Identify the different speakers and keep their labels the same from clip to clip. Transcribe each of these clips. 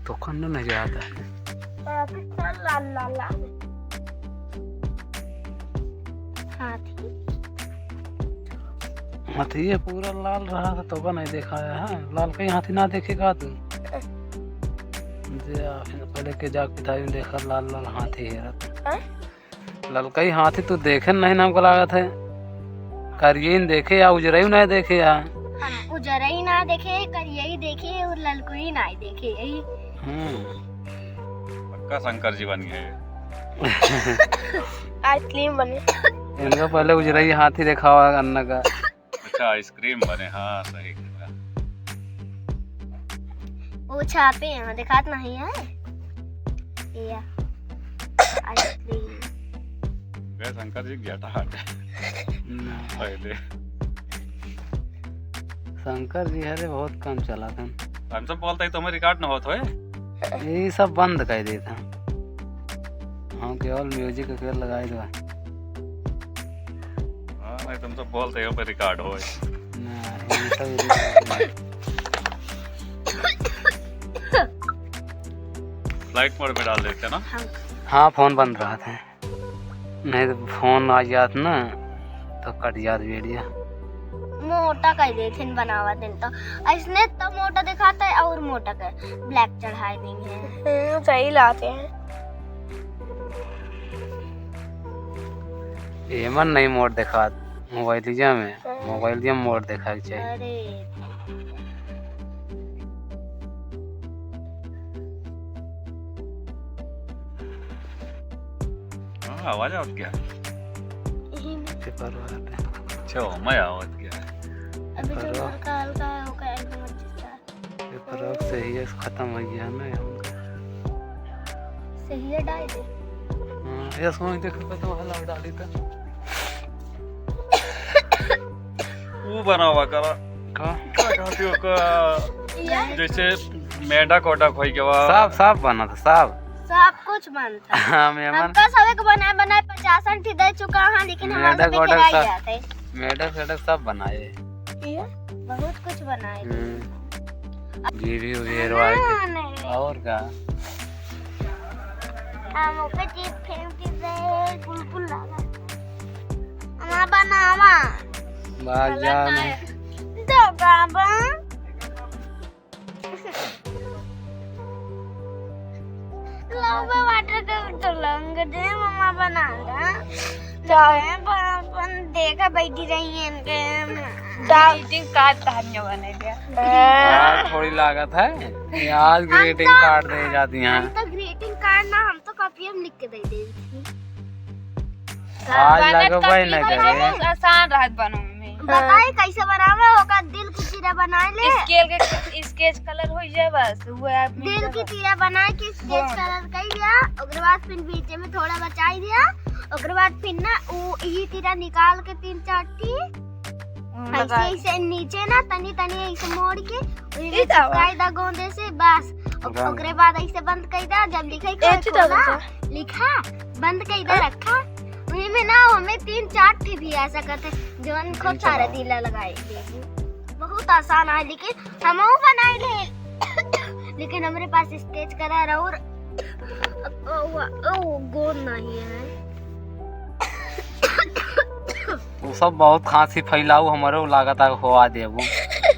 Speaker 1: तो करना नहीं जाता है।
Speaker 2: लाल लाल
Speaker 1: हाथी ये पूरा लाल रहा था तो नहीं देखा है। लाल कहीं हाथी ना देखेगा तू। पहले के जाके था देखा लाल लाल हाथी है। लाल कहीं हाथी तो देखे नहीं ना हमको लागत है। करिए देखे या उजरा ही नहीं देखे या
Speaker 2: उजरा ही ना देखे करिए ही देखे और ललको ही ना देखे यही।
Speaker 3: पक्का शंकर जी बन गए।
Speaker 2: आइसक्रीम बने।
Speaker 1: इनका पहले उजरा ही हाथी देखा हुआ अन्ना का।
Speaker 3: अच्छा आइसक्रीम बने। हाँ सही कहा।
Speaker 2: वो छापे हैं दिखात नहीं है ये आइसक्रीम।
Speaker 3: वे शंकर जी गया था पहले।
Speaker 1: शंकर जी हरे बहुत कम चला था।
Speaker 3: हम सब बोलते ही तो हमें रिकॉर्ड न होता है।
Speaker 1: ये सब बंद कर देता। हाँ केवल म्यूजिक केवल लगाई दो।
Speaker 3: हाँ नहीं तुम सब बोलते हो पे रिकॉर्ड हो। फ्लाइट मोड में डाल देते ना।
Speaker 1: हाँ फोन बंद रहा था नहीं तो फोन आ जात ना तो कट जात वीडियो।
Speaker 2: मोटा कर देते बनावा दिन तो इसने तो मोटा दिखाता है और मोटा कर ब्लैक चढ़ाई देंगे। सही लाते हैं।
Speaker 1: एमन नहीं मोड दिखा मोबाइलिया में। मोबाइलिया में मोड दिखा चाहिए।
Speaker 2: अरे
Speaker 3: आवाज आवत क्या?
Speaker 1: पेपर वाला
Speaker 3: अच्छा मैं आवत क्या?
Speaker 2: अभी जो हल्का हल्का है वो एकदम अच्छा है।
Speaker 1: पेपर से ही खत्म हो गया ना हमका।
Speaker 2: सही है डाल दे।
Speaker 1: हां ये सोच देख खत्म हला डाली था।
Speaker 3: वो बनावा करा
Speaker 1: का
Speaker 3: का जैसे मेढक कोटा खोई के वा
Speaker 1: साफ बना था साफ
Speaker 2: सब कुछ बनता है।
Speaker 1: हां मेमन
Speaker 2: हमका सबे को बनाए 50 ठी दे चुका हां लेकिन हमारे पे खिलाई जाते हैं।
Speaker 1: मेढक सब बनाए।
Speaker 2: ये बहुत कुछ बनाए।
Speaker 1: जीवी वेरवा और का
Speaker 2: हम ऊपर चीज फेंक दे कुलकुल लगा हमारा बनावा
Speaker 1: बाजा में
Speaker 2: दो बाबा लोबे वाटर तो लंग दे मम्मा बनागा चाहे अपन देखा बैठी रही है इनके ग्रीटिंग कार्ड धान्य बने दिया।
Speaker 1: थोड़ी लागत है आज ग्रीटिंग कार्ड दे जाती हैं।
Speaker 2: हम तो ग्रीटिंग कार्ड ना हम तो कॉपी में लिख के दे देती।
Speaker 1: आज लगे भाई ना करे
Speaker 4: आसान राहत बनाने में।
Speaker 2: बताई कैसे बनावे होगा दिल की तीरा बनाए ले
Speaker 4: स्केच कलर हो जाए बस वो
Speaker 2: दिल की तीरा बनाए के स्केच कलर कर दिया ओकर बाद फिर बीच में थोड़ा बचाई दिया ओकर बाद फिर ना वो यही तीरा निकाल के 3-4 टी ऐसे नीचे ना तनी ऐसे मोड़ के चिपकाई दा गोंदे से बस ओकरे बाद ऐसे बंद कर दा जब लिखा बंद कर दा रखा वही में ना हमें 3-4 टी भी आ सकते जोन खूब सारे दिल लगाए बहुत आसान है लेकिन हम वो बनाए ले लेकिन हमारे पास स्केच कलर और गोंद नहीं है।
Speaker 1: वो सब बहुत खांसी फैलाऊ हमारे लागत होवा देबू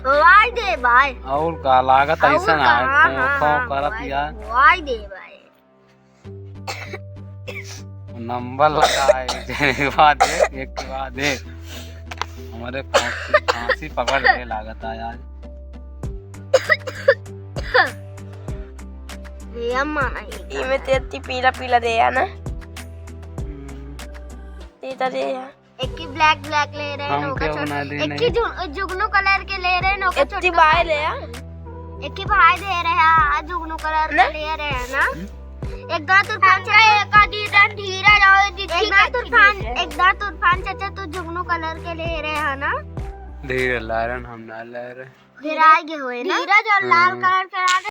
Speaker 2: वाई दे भाई
Speaker 1: और का लागत ऐसा ना खो करत यार
Speaker 2: वाई दे भाई
Speaker 1: नंबर लगाए एक बाद एक हमारे खांसी पकड़ के लागत है यार।
Speaker 2: ये अम्मा नहीं
Speaker 4: ये में तेती पीला पीला दे या ना तेता दे या
Speaker 2: एक की ब्लैक ले रहे हैं नोका एक की जुगनू कलर के ले रहे हैं नोका छोटी
Speaker 4: भाई ले या
Speaker 2: एक की भाई दे रहे हैं जुगनू कलर के ले रहे हैं ना एक दा तूफान चाचा चाचा तो जुगनू कलर के ले रहे हैं ना
Speaker 1: धीरे ला रहे हम ना ले रहे
Speaker 2: फिर आगे हुए ना धीरज और लाल कलर के